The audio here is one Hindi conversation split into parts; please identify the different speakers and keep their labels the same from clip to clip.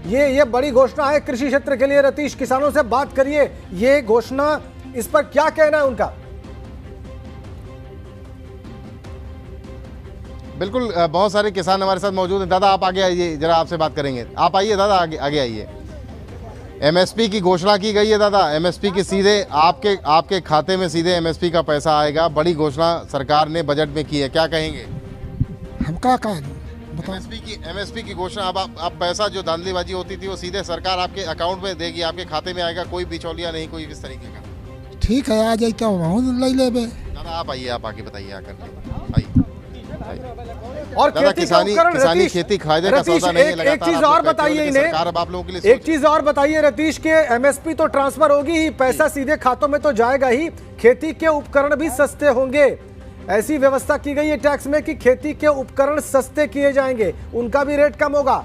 Speaker 1: ये बड़ी घोषणा है कृषि क्षेत्र के लिए। रतीश, किसानों से बात करिए, ये घोषणा, इस पर क्या कहना है उनका?
Speaker 2: बिल्कुल, बहुत सारे किसान हमारे साथ मौजूद हैं। दादा आप आगे आइए, जरा आपसे बात करेंगे। आप आइए दादा, आगे आइए। एमएसपी की घोषणा की गई है दादा, एमएसपी की सीधे आपके खाते में सीधे एमएसपी का पैसा आएगा। बड़ी घोषणा सरकार ने बजट में की है, क्या कहेंगे?
Speaker 3: हम क्या कहें?
Speaker 2: एमएसपी की घोषणा, अब पैसा जो धांधलीबाजी होती थी वो सीधे सरकार आपके अकाउंट में देगी, आपके खाते में आएगा, कोई बिचौलिया नहीं, कोई इस तरीके का।
Speaker 3: ठीक है, आ जाए, क्या ले ले।
Speaker 2: दादा आप आइए, आप आगे बताइए, आकर आइए।
Speaker 1: और
Speaker 2: किसानी खेती फायदे का सौदा नहीं है।
Speaker 1: एक चीज और बताइए इन्हें,
Speaker 2: अब आप लोगों के लिए
Speaker 1: एक चीज और बताइए रतीश के, एमएसपी तो ट्रांसफर होगी ही, पैसा सीधे खातों में तो जाएगा ही, खेती के उपकरण भी सस्ते होंगे। ऐसी व्यवस्था की गई है टैक्स में कि खेती के उपकरण सस्ते किए जाएंगे, उनका भी रेट कम होगा।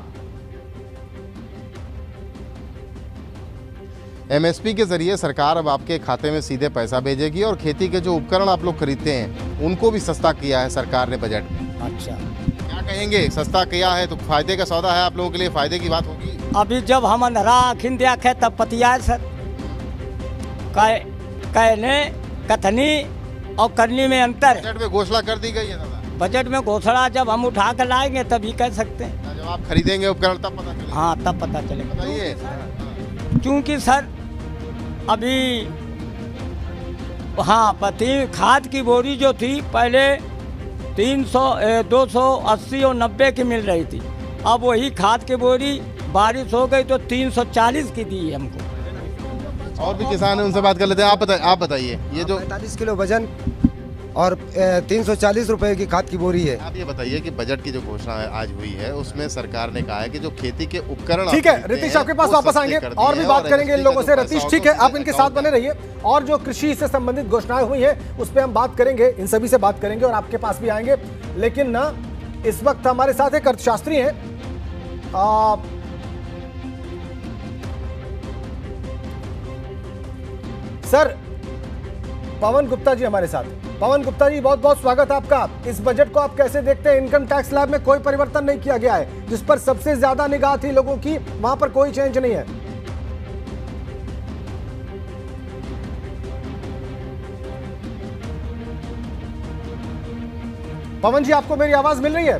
Speaker 2: एमएसपी के जरिए सरकार अब आपके खाते में सीधे पैसा भेजेगी और खेती के जो उपकरण आप लोग खरीदते हैं उनको भी सस्ता किया है सरकार ने बजट में।
Speaker 1: अच्छा,
Speaker 2: क्या कहेंगे? सस्ता किया है तो फायदे का सौदा है, आप लोगों के लिए फायदे की बात होगी।
Speaker 4: अभी जब हम अंधरा आखिन देख है तब पतिया सर, कहने कथनी और करनी में अंतर है।
Speaker 2: बजट में घोषणा कर दी गई है दादा।
Speaker 4: बजट में घोषणा जब हम उठा कर लाएंगे तभी कह सकते हैं।
Speaker 2: जब आप खरीदेंगे उपकरण तब पता चलेगा।
Speaker 4: हाँ, तब पता चलेगा।
Speaker 2: बताइए।
Speaker 4: क्योंकि सर अभी हाँ, खाद की बोरी जो थी पहले 300, 280 और 90 की मिल रही थी, अब वही खाद की बोरी बारिश हो गई तो 340 की दी है हमको।
Speaker 2: और भी किसान है, उनसे बात कर लेते हैं। आप बताइए, ये जो
Speaker 5: 45 किलो वजन और 340 रुपए की खाद की बोरी है।
Speaker 2: आप ये बताइए कि बजट की जो घोषणा आज हुई है उसमें सरकार ने कहा है कि जो खेती के उपकरण,
Speaker 1: ठीक है रतीश, आपके पास वापस आएंगे और भी बात करेंगे इन लोगों से। रतीश ठीक है, आप इनके साथ बने रहिए, और जो कृषि से संबंधित घोषणाएं हुई हैं उस पर हम बात करेंगे, इन सभी से बात करेंगे और आपके पास भी आएंगे। लेकिन ना, इस वक्त हमारे साथ एक अर्थशास्त्री हैं, सर पवन गुप्ता जी हमारे साथ। पवन गुप्ता जी, बहुत बहुत स्वागत है आपका। इस बजट को आप कैसे देखते हैं? इनकम टैक्स स्लैब में कोई परिवर्तन नहीं किया गया है, जिस पर सबसे ज्यादा निगाह थी लोगों की, वहां पर कोई चेंज नहीं है। पवन जी, आपको मेरी आवाज मिल रही है?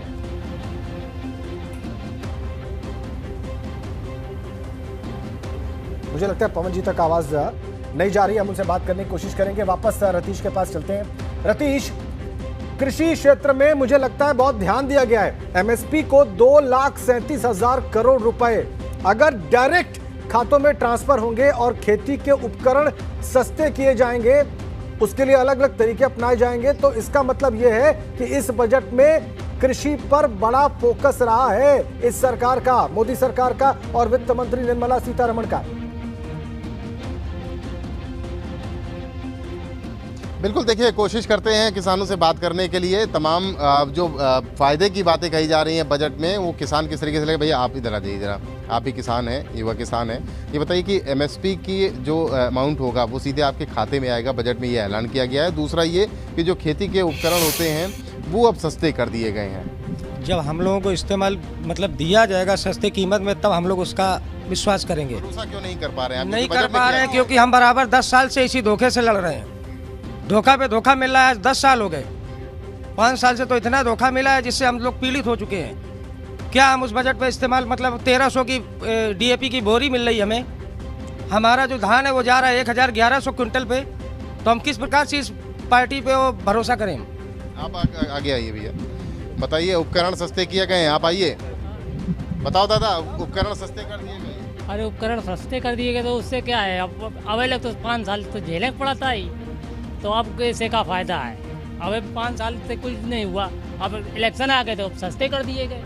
Speaker 1: मुझे लगता है पवन जी तक आवाज नहीं जा रही है, हम उनसे बात करने की कोशिश करेंगे। वापस रतीश के पास चलते हैं। रतीश, कृषि क्षेत्र में मुझे लगता है बहुत ध्यान दिया गया है। एमएसपी को 2,37,000 करोड़ रुपए अगर डायरेक्ट खातों में ट्रांसफर होंगे और खेती के उपकरण सस्ते किए जाएंगे, उसके लिए अलग अलग तरीके अपनाए जाएंगे, तो इसका मतलब यह है कि इस बजट में कृषि पर बड़ा फोकस रहा है इस सरकार का, मोदी सरकार का और वित्त मंत्री निर्मला सीतारमण का।
Speaker 2: बिल्कुल, देखिए कोशिश करते हैं किसानों से बात करने के लिए। तमाम जो फायदे की बातें कही जा रही हैं बजट में, वो किसान किस तरीके से लगे। भैया आप इधर आ जाइए जरा, आप भी किसान हैं, युवा किसान हैं। ये बताइए कि एमएसपी की जो अमाउंट होगा वो सीधे आपके खाते में आएगा, बजट में ये ऐलान किया गया है। दूसरा ये कि जो खेती के उपकरण होते हैं वो अब सस्ते कर दिए गए हैं।
Speaker 6: जब हम लोगों को इस्तेमाल मतलब दिया जाएगा सस्ते कीमत में, तब हम लोग उसका विश्वास करेंगे।
Speaker 2: भरोसा क्यों नहीं कर पा रहे हैं?
Speaker 6: नहीं कर पा रहे हैं क्योंकि हम बराबर 10 साल से इसी धोखे से लड़ रहे हैं। धोखा पे धोखा मिल रहा है, 10 साल हो गए, 5 साल से तो इतना धोखा मिला है जिससे हम लोग पीड़ित हो चुके हैं। क्या हम उस बजट पे इस्तेमाल मतलब 1300 की डीएपी की बोरी मिल रही हमें, हमारा जो धान है वो जा रहा है 1100 क्विंटल पे, तो हम किस प्रकार से इस पार्टी पे वो भरोसा करें?
Speaker 2: आप आगे आइए भैया, बताइए। उपकरण सस्ते किए गए हैं, आप आइए, बताओ दादा। उपकरण सस्ते कर दिए गए।
Speaker 7: अरे उपकरण सस्ते कर दिए गए तो उससे क्या है? अब अवेले तो 5 साल तो झेलना पड़ा था ही, तो अब इससे का फायदा है? अब 5 साल से कुछ नहीं हुआ, अब इलेक्शन आ गए तो सस्ते कर दिए गए।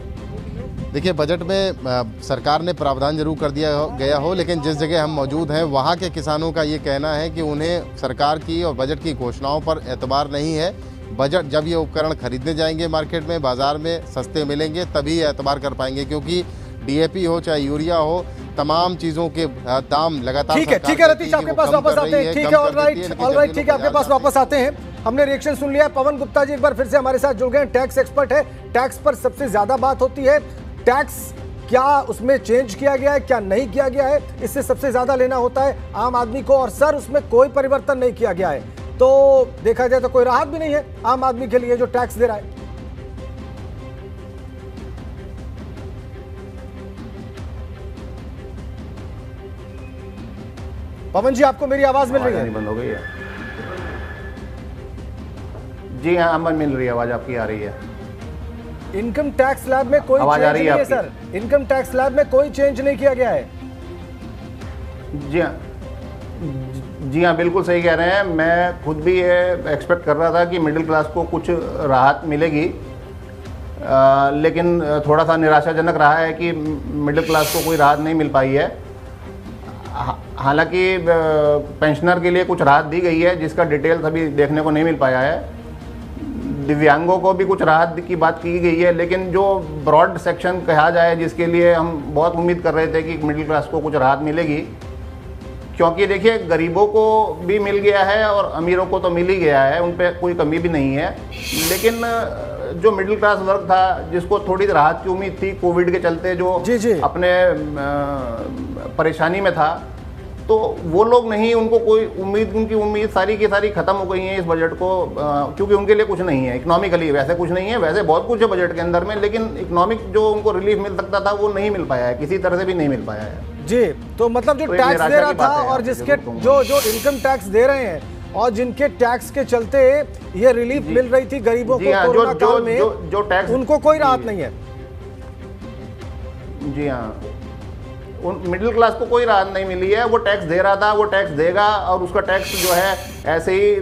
Speaker 2: देखिए, बजट में सरकार ने प्रावधान जरूर कर दिया गया हो, लेकिन जिस जगह हम मौजूद हैं वहाँ के किसानों का ये कहना है कि उन्हें सरकार की और बजट की घोषणाओं पर एतबार नहीं है। बजट जब ये उपकरण खरीदने जाएंगे मार्केट में, बाजार में सस्ते मिलेंगे, तभी एतबार कर पाएंगे, क्योंकि डीएपी हो चाहे यूरिया हो, तमाम चीजों के दाम लगातार।
Speaker 1: ठीक है रतीश, आपके पास वापस आते हैं। ठीक है, ऑलराइट, ठीक है, आपके पास वापस आते हैं। हमने रिएक्शन सुन लिया। पवन गुप्ता जी एक बार फिर से हमारे साथ जुड़ गए, टैक्स एक्सपर्ट है। टैक्स पर सबसे ज्यादा बात होती है, टैक्स क्या उसमें चेंज किया गया है, क्या नहीं किया गया है, इससे सबसे ज्यादा लेना होता है आम आदमी को। और सर उसमें कोई परिवर्तन नहीं किया गया है, तो देखा जाए तो कोई राहत भी नहीं है आम आदमी के लिए जो टैक्स दे रहा है। पवन जी, आपको मेरी आवाज मिल रही है?
Speaker 8: बंद हो गई है। जी हाँ, अमन मिल रही है, आवाज आपकी आ रही है।
Speaker 1: इनकम टैक्स स्लैब में कोई
Speaker 8: आवाज
Speaker 1: चेंज
Speaker 8: आ रही है
Speaker 1: नहीं है
Speaker 8: आपकी?
Speaker 1: सर, इनकम टैक्स स्लैब में कोई चेंज नहीं किया गया है।
Speaker 8: जी हाँ, बिल्कुल सही कह रहे हैं। मैं खुद भी ये एक्सपेक्ट कर रहा था कि मिडिल क्लास को कुछ राहत मिलेगी, लेकिन थोड़ा सा निराशाजनक रहा है कि मिडिल क्लास को कोई राहत नहीं मिल पाई है। हालांकि पेंशनर के लिए कुछ राहत दी गई है, जिसका डिटेल्स अभी देखने को नहीं मिल पाया है। दिव्यांगों को भी कुछ राहत की बात की गई है, लेकिन जो ब्रॉड सेक्शन कहा जाए, जिसके लिए हम बहुत उम्मीद कर रहे थे कि मिडिल क्लास को कुछ राहत मिलेगी, क्योंकि देखिए गरीबों को भी मिल गया है और अमीरों को तो मिल ही गया है, उन पर कोई कमी भी नहीं है। लेकिन जो मिडिल क्लास वर्ग था, जिसको थोड़ी राहत की उम्मीद थी कोविड के चलते, जो अपने परेशानी में था, तो वो लोग नहीं, उनको कोई उम्मीद, उनकी उम्मीद सारी की सारी खत्म हो गई है इस बजट को, क्योंकि उनके लिए कुछ नहीं है इकोनॉमिकली। वैसे कुछ नहीं है, वैसे बहुत कुछ है बजट के अंदर में, लेकिन इकोनॉमिक जो उनको रिलीफ मिल सकता था वो नहीं मिल पाया है, किसी तरह से भी नहीं मिल पाया है।
Speaker 1: जी, तो मतलब जो टैक्स दे रहा था और जिसके जो इनकम टैक्स दे रहे हैं और जिनके टैक्स के चलते ये रिलीफ मिल रही थी गरीबों को कोरोना काल में,
Speaker 8: जो टैक्स,
Speaker 1: उनको कोई राहत नहीं है।
Speaker 8: जी हाँ, उन मिडिल क्लास को कोई राहत नहीं मिली है। वो टैक्स दे रहा था, वो टैक्स देगा, और उसका टैक्स जो है ऐसे ही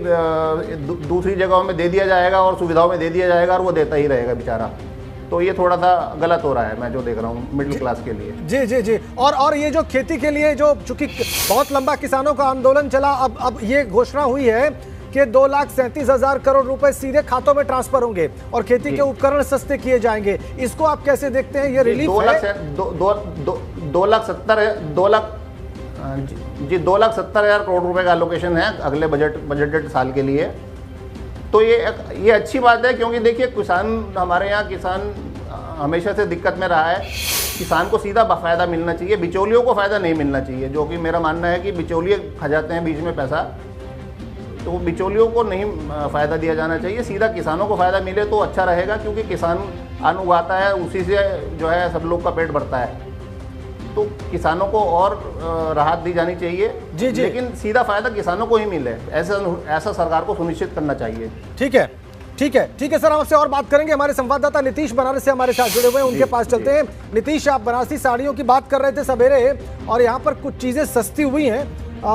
Speaker 8: दूसरी जगहों में दे दिया जाएगा और सुविधाओं में दे दिया जाएगा, और वो देता ही रहेगा बेचारा। तो ये थोड़ा सा गलत हो रहा है, मैं जो देख रहा हूँ मिडिल क्लास के लिए।
Speaker 1: जी जी जी। और ये जो खेती के लिए जो चूंकि बहुत लंबा किसानों का आंदोलन चला, अब ये घोषणा हुई है कि 2,37,000 करोड़ रुपए सीधे खातों में ट्रांसफर होंगे और खेती के उपकरण सस्ते किए जाएंगे। इसको आप कैसे देखते हैं? ये रिलीफ है?
Speaker 8: 2,70,000 करोड़ रुपए का एलोकेशन है अगले बजट साल के लिए। तो ये अच्छी बात है, क्योंकि देखिए किसान, हमारे यहाँ किसान हमेशा से दिक्कत में रहा है। किसान को सीधा फ़ायदा मिलना चाहिए, बिचौलियों को फ़ायदा नहीं मिलना चाहिए, जो कि मेरा मानना है कि बिचौलिए खा जाते हैं बीच में पैसा, तो बिचौलियों को नहीं फ़ायदा दिया जाना चाहिए, सीधा किसानों को फ़ायदा मिले तो अच्छा रहेगा, क्योंकि किसान अन्न उगाता है, उसी से जो है सब लोग का पेट भरता है। तो किसानों को और राहत दी जानी चाहिए,
Speaker 1: जी जी,
Speaker 8: लेकिन सीधा फायदा किसानों को ही मिले, ऐसा सरकार को सुनिश्चित करना चाहिए।
Speaker 1: ठीक है, ठीक है, ठीक है सर, हम आपसे और बात करेंगे। हमारे संवाददाता नीतीश बनारस से हमारे साथ जुड़े हुए हैं, उनके पास चलते हैं। नीतीश, आप बनारसी साड़ियों की बात कर रहे थे सवेरे, और यहाँ पर कुछ चीजें सस्ती हुई हैं,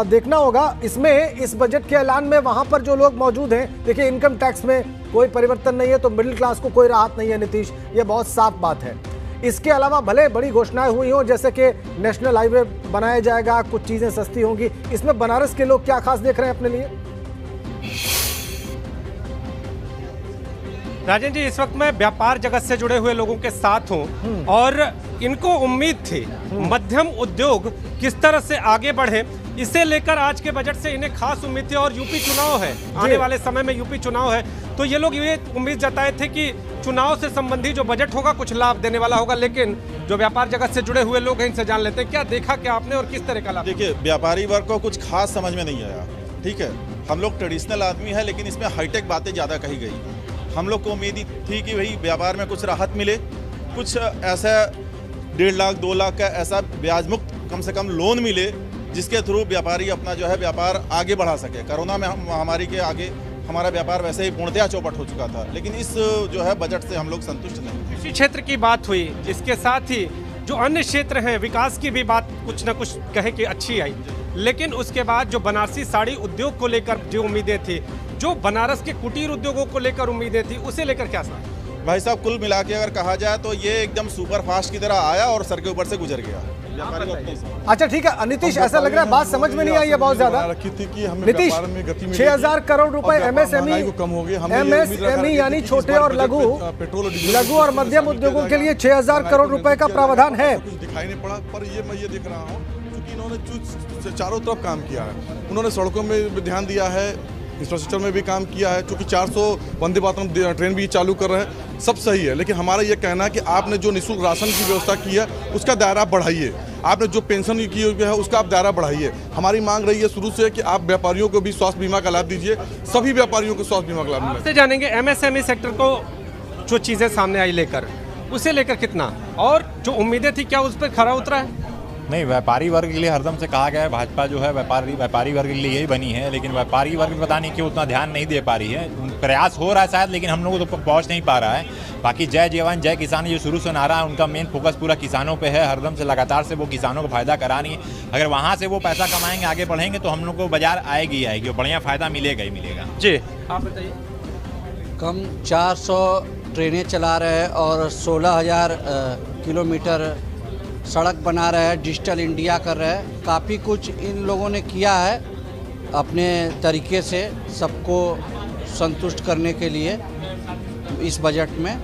Speaker 1: देखना होगा इसमें, इस बजट के ऐलान में वहां पर जो लोग मौजूद हैं। देखिए, इनकम टैक्स में कोई परिवर्तन नहीं है, तो मिडिल क्लास को कोई राहत नहीं है नीतीश, ये बहुत साफ बात है। इसके अलावा भले बड़ी घोषणाएं हुई हों, जैसे कि नेशनल हाईवे बनाया जाएगा, कुछ चीजें सस्ती होंगी, इसमें बनारस के लोग क्या खास देख रहे हैं अपने लिए?
Speaker 9: राजन जी, इस वक्त मैं व्यापार जगत से जुड़े हुए लोगों के साथ हूं, और इनको उम्मीद थी मध्यम उद्योग किस तरह से आगे बढ़े, इसे लेकर आज के बजट से इन्हें खास उम्मीद थी। और यूपी चुनाव है, आने वाले समय में यूपी चुनाव है, तो ये लोग ये उम्मीद जताए थे कि चुनाव से संबंधी जो बजट होगा कुछ लाभ देने वाला होगा। लेकिन जो व्यापार जगत से जुड़े हुए लोग हैं, इनसे जान लेते हैं क्या देखा क्या आपने और किस तरह का लाभ।
Speaker 10: देखिए, व्यापारी वर्ग को कुछ खास समझ में नहीं आया। ठीक है, हम लोग ट्रेडिशनल आदमी है, लेकिन इसमें हाईटेक बातें ज़्यादा कही गई। हम लोग को उम्मीद थी कि भाई व्यापार में कुछ राहत मिले, कुछ ऐसा 1.5 लाख 2 लाख का ऐसा ब्याज मुक्त कम से कम लोन मिले, जिसके थ्रू व्यापारी अपना जो है व्यापार आगे बढ़ा सके। कोरोना में महामारी के आगे हमारा व्यापार वैसे ही पूर्णतया चौपट हो चुका था, लेकिन इस जो है बजट से हम लोग संतुष्ट नहीं।
Speaker 9: कृषि क्षेत्र की बात हुई, इसके साथ ही जो अन्य क्षेत्र हैं विकास की भी बात कुछ न कुछ कहे कि अच्छी आई, लेकिन उसके बाद जो बनारसी साड़ी उद्योग को लेकर जो उम्मीदें थी, जो बनारस के कुटीर उद्योगों को लेकर उम्मीदें थी, उसे लेकर क्या था?
Speaker 10: भाई साहब, कुल मिला के अगर कहा जाए तो ये एकदम सुपर फास्ट की तरह आया और सर के ऊपर से गुजर गया।
Speaker 1: अच्छा, ठीक है नीतीश, ऐसा लग रहा है बात समझ में नहीं आई है बहुत ज्यादा। नीतीश, 6,000 करोड़ रुपए एमएसएमई यानी छोटे और लघु और मध्यम उद्योगों के लिए 6,000 करोड़ रुपए का प्रावधान है।
Speaker 11: दिखाई नहीं पड़ा, पर ये मैं ये देख रहा हूँ क्योंकि इन्होंने चारों तरफ काम किया है। उन्होंने सड़कों में ध्यान दिया है, इंफ्रास्ट्रक्चर में भी काम किया है, क्योंकि 400 वंदे भारत ट्रेन भी चालू कर रहे हैं। सब सही है, लेकिन हमारा ये कहना है कि आपने जो निःशुल्क राशन की व्यवस्था की है उसका दायरा बढ़ाइए, आपने जो पेंशन की है उसका आप दायरा बढ़ाइए। हमारी मांग रही है शुरू से कि आप व्यापारियों को भी स्वास्थ्य बीमा का लाभ दीजिए, सभी व्यापारियों को स्वास्थ्य बीमा का लाभ मिले।
Speaker 9: आपसे जानेंगे एमएसएमई सेक्टर को जो चीज़ें सामने आई लेकर, उसे लेकर कितना और जो उम्मीदें थी क्या उस पर खरा उतरा है?
Speaker 12: नहीं, व्यापारी वर्ग के लिए हरदम से कहा गया है, भाजपा जो है व्यापारी वर्ग के लिए यही बनी है, लेकिन व्यापारी वर्ग पता नहीं क्यों उतना ध्यान नहीं दे पा रही है। प्रयास हो रहा है शायद, लेकिन हम लोगों को तो पहुंच नहीं पा रहा है। बाकी जय जवान जय किसान जो शुरू से नारा है, उनका मेन फोकस पूरा किसानों पे है। हरदम से लगातार से वो किसानों को फायदा करा रही है। अगर वहाँ से वो पैसा कमाएंगे, आगे बढ़ेंगे तो हम लोग को बाजार आएगी और बढ़िया फायदा मिलेगा ही मिलेगा।
Speaker 9: जी आप बताइए।
Speaker 13: कम 400 ट्रेनें चला रहे हैं और 16,000 किलोमीटर सड़क बना रहे हैं, डिजिटल इंडिया कर रहे हैं। काफ़ी कुछ इन लोगों ने किया है अपने तरीके से सबको संतुष्ट करने के लिए इस बजट में।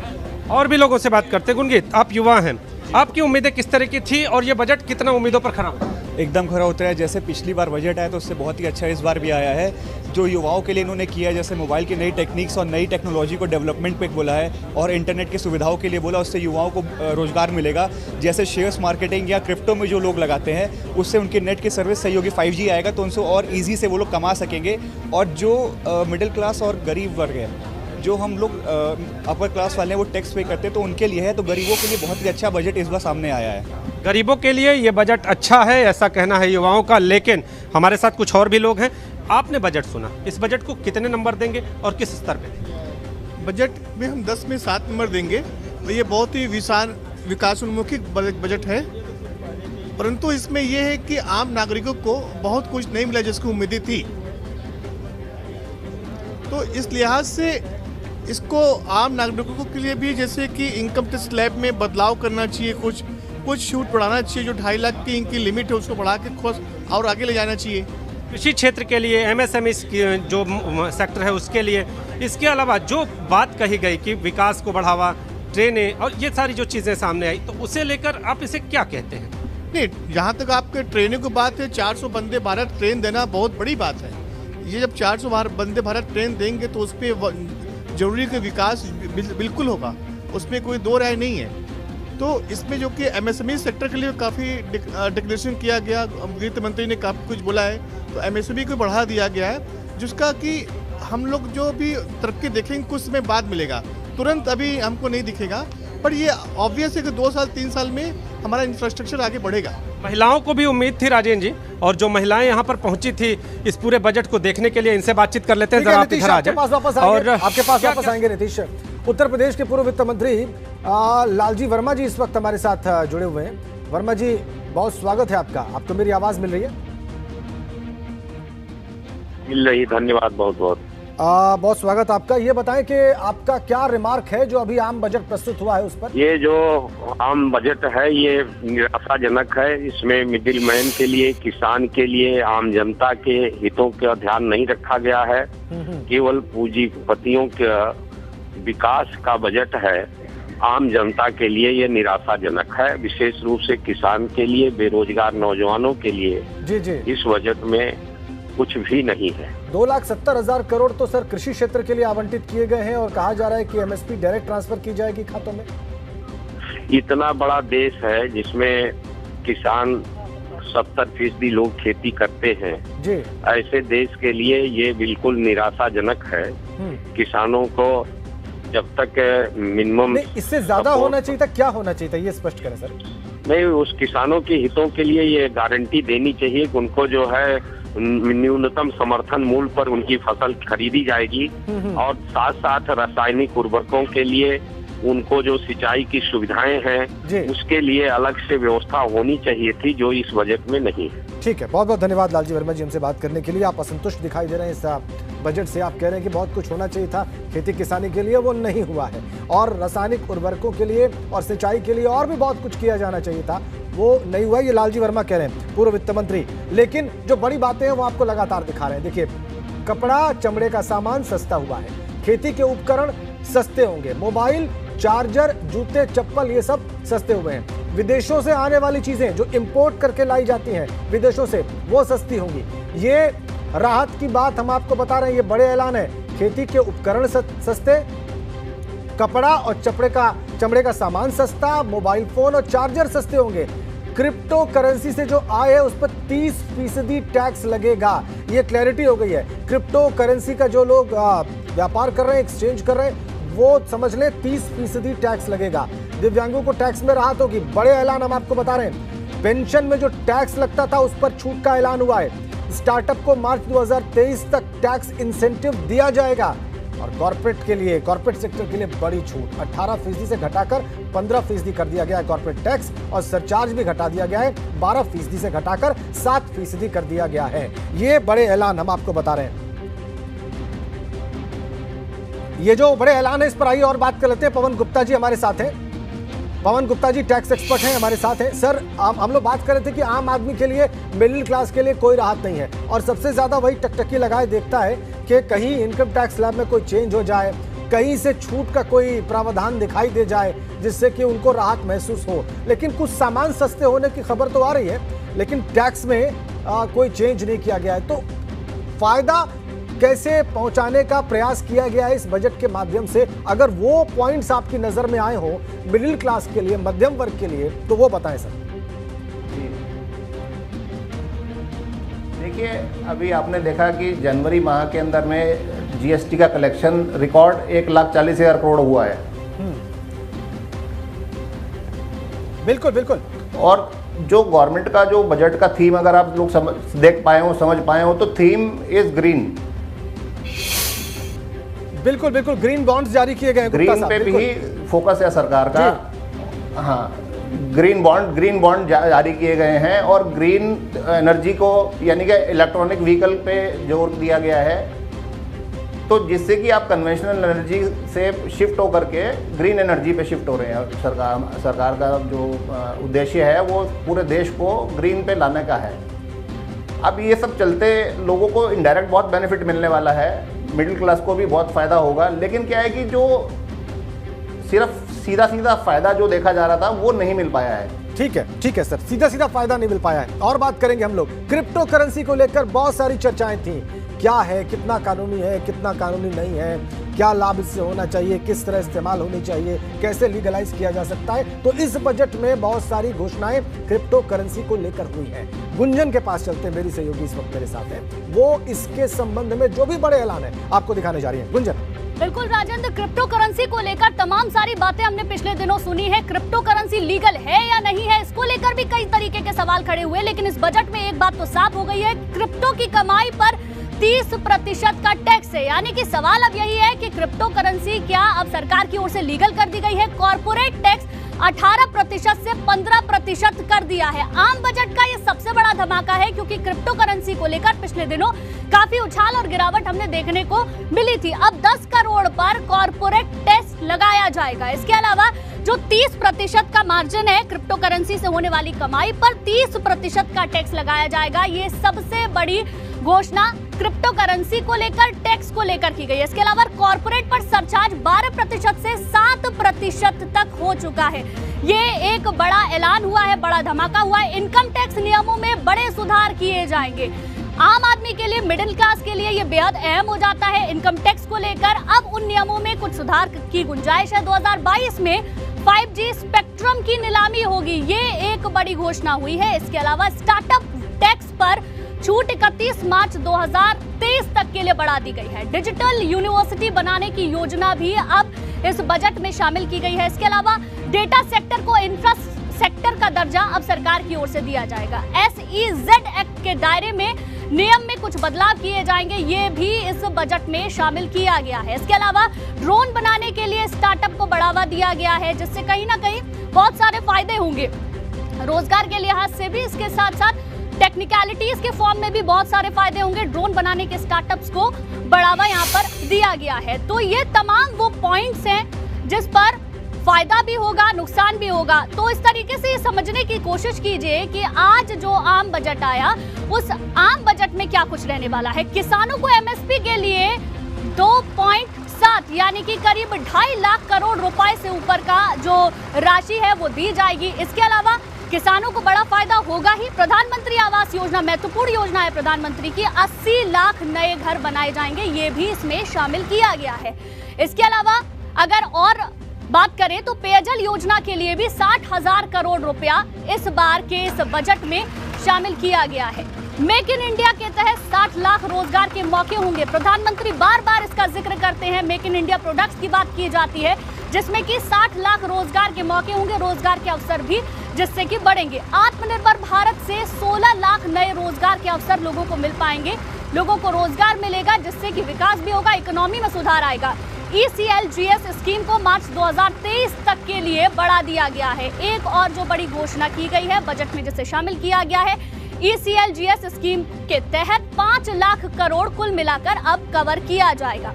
Speaker 9: और भी लोगों से बात करते हैं। गुनगीत, आप युवा हैं, आपकी उम्मीदें किस तरह की थी और ये बजट कितना उम्मीदों पर खरा उतरा?
Speaker 14: एकदम खरा उतरा है। जैसे पिछली बार बजट आया तो उससे बहुत ही अच्छा इस बार भी आया है। जो युवाओं के लिए इन्होंने किया है, जैसे मोबाइल की नई टेक्निक्स और नई टेक्नोलॉजी को डेवलपमेंट पे बोला है और इंटरनेट की सुविधाओं के लिए बोला, उससे युवाओं को रोजगार मिलेगा। जैसे शेयर्स मार्केटिंग या क्रिप्टो में जो लोग लगाते हैं, उससे उनकी नेट की सर्विस सही होगी, 5G आएगा तो उनसे और ईजी से वो लोग कमा सकेंगे। और जो मिडिल क्लास और गरीब वर्ग है, जो हम लोग अपर क्लास वाले हैं, वो टैक्स पे करते हैं, तो उनके लिए है। तो गरीबों के लिए बहुत ही अच्छा बजट इस बार सामने आया है।
Speaker 9: गरीबों के लिए ये बजट अच्छा है ऐसा कहना है युवाओं का। लेकिन हमारे साथ कुछ और भी लोग हैं। आपने बजट सुना, इस बजट को कितने नंबर देंगे और किस स्तर पे?
Speaker 15: बजट में हम 10 में 7 नंबर देंगे। तो ये बहुत ही विकास उन्मुखी बजट है, परंतु इसमें यह है कि आम नागरिकों को बहुत कुछ नहीं मिला जिसकी उम्मीदें थी। तो इस लिहाज से इसको आम नागरिकों के लिए भी, जैसे कि इनकम टैक्स स्लैब में बदलाव करना चाहिए, कुछ छूट बढ़ाना चाहिए। जो 2.5 लाख की इनकी लिमिट है उसको बढ़ा के और आगे ले जाना चाहिए।
Speaker 9: कृषि क्षेत्र के लिए, एमएसएमई जो सेक्टर है उसके लिए, इसके अलावा जो बात कही गई कि विकास को बढ़ावा, ट्रेनें और ये सारी जो चीज़ें सामने आई, तो उसे लेकर आप इसे क्या कहते हैं?
Speaker 15: नहीं, जहाँ तक आपके ट्रेनों की बात है, 400 वंदे भारत ट्रेन देना बहुत बड़ी बात है। ये जब 400 वंदे भारत ट्रेन देंगे तो उस पर जरूरी का विकास बिल्कुल होगा, उसमें कोई दो राय नहीं है। तो इसमें जो कि एमएसएमई सेक्टर के लिए काफ़ी डिक्लेरेशन किया गया, वित्त मंत्री ने काफ़ी कुछ बोला है, तो एमएसएमई को बढ़ा दिया गया है, जिसका कि हम लोग जो भी तरक्की देखेंगे कुछ समय बाद मिलेगा, तुरंत अभी हमको नहीं दिखेगा। पर ये ऑब्वियस है कि 2 साल 3 साल में हमारा इंफ्रास्ट्रक्चर आगे बढ़ेगा।
Speaker 9: महिलाओं को भी उम्मीद थी राजेंद्र जी, और जो महिलाएं यहाँ पर पहुंची थी इस पूरे बजट को देखने के लिए, इनसे बातचीत कर लेते हैं। जरा आप इधर आ जाए
Speaker 1: और आपके पास वापस आएंगे नीतीश। उत्तर प्रदेश के पूर्व वित्त मंत्री लालजी वर्मा जी इस वक्त हमारे साथ जुड़े हुए हैं। वर्मा जी, बहुत स्वागत है आपका। आपको मेरी आवाज मिल रही है?
Speaker 16: मिल रही, धन्यवाद बहुत बहुत।
Speaker 1: बहुत स्वागत आपका। ये बताएं कि आपका क्या रिमार्क है जो अभी आम बजट प्रस्तुत हुआ है उस पर?
Speaker 16: ये जो आम बजट है ये निराशाजनक है। इसमें मिडिल मैन के लिए, किसान के लिए, आम जनता के हितों का ध्यान नहीं रखा गया है। केवल पूंजीपतियों के विकास का बजट है। आम जनता के लिए ये निराशाजनक है, विशेष रूप से किसान के लिए, बेरोजगार नौजवानों के लिए।
Speaker 1: जी।
Speaker 16: इस बजट में कुछ भी नहीं है।
Speaker 1: 2,70,000 करोड़ तो सर कृषि क्षेत्र के लिए आवंटित किए गए हैं और कहा जा रहा है कि एमएसपी डायरेक्ट ट्रांसफर की जाएगी खातों में।
Speaker 16: इतना बड़ा देश है जिसमें किसान 70% लोग खेती करते हैं
Speaker 1: जी।
Speaker 16: ऐसे देश के लिए ये बिल्कुल निराशाजनक है। किसानों को जब तक मिनिमम,
Speaker 1: इससे ज्यादा होना चाहिए था, क्या होना चाहिए था, ये स्पष्ट करें सर।
Speaker 16: नहीं, उस किसानों के हितों के लिए ये गारंटी देनी चाहिए कि उनको जो है न्यूनतम समर्थन मूल्य पर उनकी फसल खरीदी जाएगी, और साथ साथ रासायनिक उर्वरकों के लिए उनको जो सिंचाई की सुविधाएं हैं उसके लिए अलग से व्यवस्था होनी चाहिए थी, जो इस बजट में नहीं है।
Speaker 1: ठीक है, बहुत बहुत धन्यवाद लालजी वर्मा जी हमसे बात करने के लिए। आप असंतुष्ट दिखाई दे रहे हैं इस बजट से। आप कह रहे हैं कि बहुत कुछ होना चाहिए था खेती किसानी के लिए, वो नहीं हुआ है, और रासायनिक उर्वरकों के लिए और सिंचाई के लिए और भी बहुत कुछ किया जाना चाहिए था, वो नहीं हुआ। ये लालजी वर्मा कह रहे हैं, पूर्व वित्त मंत्री। लेकिन जो बड़ी बातें हैं वो आपको लगातार दिखा रहे हैं। देखिए, कपड़ा, चमड़े का सामान सस्ता हुआ है, खेती के उपकरण सस्ते होंगे, मोबाइल, चार्जर, जूते, चप्पल, ये सब सस्ते हुए हैं। विदेशों से आने वाली चीजें जो इंपोर्ट करके लाई जाती हैं विदेशों से, वो सस्ती होंगी। ये राहत की बात हम आपको बता रहे हैं, ये बड़े ऐलान है। खेती के उपकरण सस्ते, कपड़ा और चमड़े का सामान सस्ता, मोबाइल फोन और चार्जर सस्ते होंगे। क्रिप्टो करेंसी से जो आय है उस पर 30% टैक्स लगेगा। ये क्लैरिटी हो गई है। क्रिप्टो करेंसी का जो लोग व्यापार कर रहे हैं, एक्सचेंज कर रहे हैं, वो समझ लें 30% टैक्स लगेगा। दिव्यांगों को टैक्स में राहत होगी। बड़े ऐलान हम आपको बता रहे हैं। पेंशन में जो टैक्स लगता था उस पर छूट का ऐलान हुआ है। स्टार्टअप को मार्च 2023 तक टैक्स इंसेंटिव दिया जाएगा। और कॉर्पोरेट सेक्टर के लिए बड़ी छूट 18% से घटाकर 15% कर दिया गया है कॉर्पोरेट टैक्स, और सरचार्ज भी घटा दिया गया है 12% से घटाकर 7% कर दिया गया है। ये बड़े ऐलान हम आपको बता रहे हैं। ये जो बड़े ऐलान है इस पर आइए और बात कर लेते हैं। पवन गुप्ता जी हमारे साथ हैं। पवन गुप्ता जी टैक्स एक्सपर्ट हैं, हमारे साथ हैं। सर, हम लोग बात कर रहे थे कि आम आदमी के लिए, मिडिल क्लास के लिए कोई राहत नहीं है, और सबसे ज्यादा वही टकटकी लगाए देखता है कि कहीं इनकम टैक्स स्लैब में कोई चेंज हो जाए, कहीं से छूट का कोई प्रावधान दिखाई दे जाए जिससे कि उनको राहत महसूस हो। लेकिन कुछ सामान सस्ते होने की खबर तो आ रही है, लेकिन टैक्स में कोई चेंज नहीं किया गया है। तो फायदा कैसे पहुंचाने का प्रयास किया गया है इस बजट के माध्यम से? अगर वो पॉइंट्स आपकी नजर में आए हो मिडिल क्लास के लिए, मध्यम वर्ग के लिए, तो वो बताएं सर।
Speaker 8: देखिए, अभी आपने देखा कि जनवरी माह के अंदर में जीएसटी का कलेक्शन रिकॉर्ड 1,40,000 करोड़ हुआ है।
Speaker 1: बिल्कुल बिल्कुल।
Speaker 8: और जो गवर्नमेंट का जो बजट का थीम, अगर आप लोग देख पाए हो, समझ पाए हो, तो थीम इज ग्रीन।
Speaker 1: बिल्कुल बिल्कुल, ग्रीन बॉन्ड्स जारी किए गए।
Speaker 8: ग्रीन पे भी फोकस है सरकार का। हाँ, ग्रीन बॉन्ड जारी किए गए हैं, और ग्रीन एनर्जी को, यानी कि इलेक्ट्रॉनिक व्हीकल पे जोर दिया गया है, तो जिससे कि आप कन्वेंशनल एनर्जी से शिफ्ट होकर के ग्रीन एनर्जी पे शिफ्ट हो रहे हैं। सरकार का जो उद्देश्य है वो पूरे देश को ग्रीन पे लाने का है। अब ये सब चलते लोगों को इनडायरेक्ट बहुत बेनिफिट मिलने वाला है, मिडिल क्लास को भी बहुत फ़ायदा होगा। लेकिन क्या है कि जो सिर्फ सीधा फ़ायदा जो देखा जा रहा था वो नहीं मिल पाया है।
Speaker 1: ठीक है सर, सीधा फायदा नहीं मिल पाया है। और बात करेंगे हम लोग क्रिप्टो करेंसी को लेकर। बहुत सारी चर्चाएं थी, क्या है, कितना कानूनी है, कितना कानूनी नहीं है, क्या लाभ इससे होना चाहिए, किस तरह इस्तेमाल होनी चाहिए, कैसे लीगलाइज किया जा सकता है। तो इस बजट में बहुत सारी घोषणाएं क्रिप्टो करेंसी को लेकर हुई हैं। गुंजन के पास चलते हैं, मेरी सहयोगी इस वक्त मेरे साथ है। वो इसके संबंध में जो भी बड़े ऐलान है आपको दिखाने जा रही है। गुंजन।
Speaker 17: बिल्कुल राजेंद्र, क्रिप्टो करेंसी को लेकर तमाम सारी बातें हमने पिछले दिनों सुनी है। क्रिप्टो करेंसी लीगल है या नहीं है, इसको लेकर भी कई तरीके के सवाल खड़े हुए। लेकिन इस बजट में एक बात तो साफ हो गई है, क्रिप्टो की कमाई पर 30% का टैक्स है। यानी कि सवाल अब यही है कि क्रिप्टो करेंसी क्या अब सरकार की ओर से लीगल कर दी गई है। कॉर्पोरेट टैक्स 18% से 15% कर दिया है। आम बजट का ये सबसे बड़ा धमाका है, क्योंकि क्रिप्टो करेंसी को लेकर पिछले दिनों काफी उछाल और गिरावट हमने देखने को मिली थी। अब 10 करोड़ पर कॉर्पोरेट टैक्स लगाया जाएगा। इसके अलावा जो 30% का मार्जिन है, क्रिप्टो करेंसी से होने वाली कमाई पर 30% का टैक्स लगाया जाएगा। ये सबसे बड़ी घोषणा क्रिप्टो करेंसी को लेकर, टैक्स को लेकर की गई है। इसके अलावा कॉर्पोरेट पर सरचार्ज 12% से 7% तक हो चुका है। ये एक बड़ा ऐलान हुआ है, बड़ा धमाका हुआ है। इनकम टैक्स नियमों में बड़े सुधार किए जाएंगे। आम आदमी के लिए, मिडिल क्लास के लिए ये बेहद अहम हो जाता है इनकम टैक्स को लेकर। अब उन नियमों में कुछ सुधार की गुंजाइश है। 2022 में 5G स्पेक्ट्रम की नीलामी होगी, ये एक बड़ी घोषणा हुई है। इसके अलावा स्टार्टअप टैक्स पर छूट 31 मार्च 2023 तक के लिए बढ़ा दी गई है। डिजिटल यूनिवर्सिटी बनाने की योजना भी अब इस बजट में शामिल की गई है। इसके अलावा डेटा सेक्टर को इंफ्रा सेक्टर का दर्जा अब सरकार की ओर से दिया जाएगा। SEZ एक्ट के दायरे में नियम में कुछ बदलाव किए जाएंगे, ये भी इस बजट में शामिल किया गया है। इसके अलावा ड्रोन बनाने के लिए स्टार्टअप को बढ़ावा दिया गया है, जिससे कहीं ना कहीं बहुत सारे फायदे होंगे रोजगार के लिहाज से भी। इसके साथ साथ टेक्निकलिटीज के फॉर्म में भी बहुत सारे फायदे होंगे। ड्रोन बनाने के स्टार्टअप्स को बढ़ावा यहाँ पर दिया गया है। तो ये तमाम वो पॉइंट्स हैं जिस पर फायदा भी होगा, नुकसान भी होगा। तो इस तरीके से ये समझने की कोशिश कीजिए कि आज जो आम बजट आया, उस आम बजट में क्या कुछ रहने वाला है। किसानों को MSP के लिए 2.7 यानी कि करीब 2.5 लाख करोड़ रुपए से ऊपर का जो राशि है वो दी जाएगी। इसके अलावा किसानों को बड़ा फायदा होगा ही। प्रधानमंत्री आवास योजना महत्वपूर्ण योजना है प्रधानमंत्री की, 80 लाख नए घर बनाए जाएंगे, ये भी इसमें शामिल किया गया है। इसके अलावा अगर और बात करें तो पेयजल योजना के लिए भी 60,000 करोड़ रुपया इस बार के इस बजट में शामिल किया गया है। मेक इन इंडिया के तहत 60 लाख रोजगार के मौके होंगे। प्रधानमंत्री बार बार इसका जिक्र करते हैं, मेक इन इंडिया प्रोडक्ट्स की बात की जाती है, जिसमें कि 60 लाख रोजगार के मौके होंगे, रोजगार के अवसर भी जिससे कि बढ़ेंगे। आत्मनिर्भर भारत से 16 लाख नए रोजगार के अवसर लोगों को मिल पाएंगे, लोगों को रोजगार मिलेगा, जिससे कि विकास भी होगा, इकोनॉमी में सुधार आएगा। ECLGS स्कीम को मार्च 2023 तक के लिए बढ़ा दिया गया है। एक और जो बड़ी घोषणा की गई है बजट में, जिसे शामिल किया गया है, ECLGS स्कीम के तहत 5 लाख करोड़ कुल मिलाकर अब कवर किया जाएगा।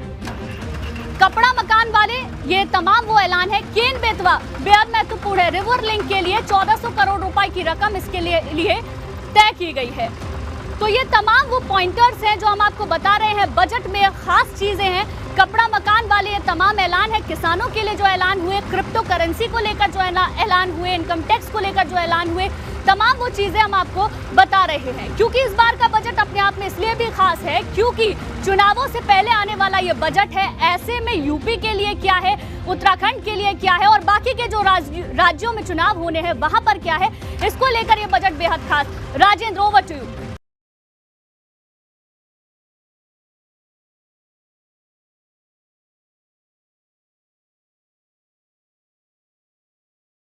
Speaker 17: कपड़ा मकान वाले, ये तमाम वो ऐलान है। केन बेतवा बेहद महत्वपूर्ण है। रिवर लिंक के लिए 1400 करोड़ रुपए की रकम इसके लिए तय की गई है। तो ये तमाम वो पॉइंटर्स हैं जो हम आपको बता रहे हैं। बजट में खास चीजें हैं। कपड़ा मकान वाले ये तमाम ऐलान है। किसानों के लिए जो ऐलान हुए, क्रिप्टो करेंसी को लेकर जो ऐलान हुए, इनकम टैक्स को लेकर जो ऐलान हुए, तमाम वो चीजें हम आपको बता रहे हैं। क्योंकि इस बार का बजट अपने आप में इसलिए भी खास है क्योंकि चुनावों से पहले आने वाला ये बजट है। ऐसे में यूपी के लिए क्या है, उत्तराखंड के लिए क्या है और बाकी के जो राज्यों में चुनाव होने हैं वहां पर क्या है, इसको लेकर ये बजट बेहद खास। Rajendra, over to you.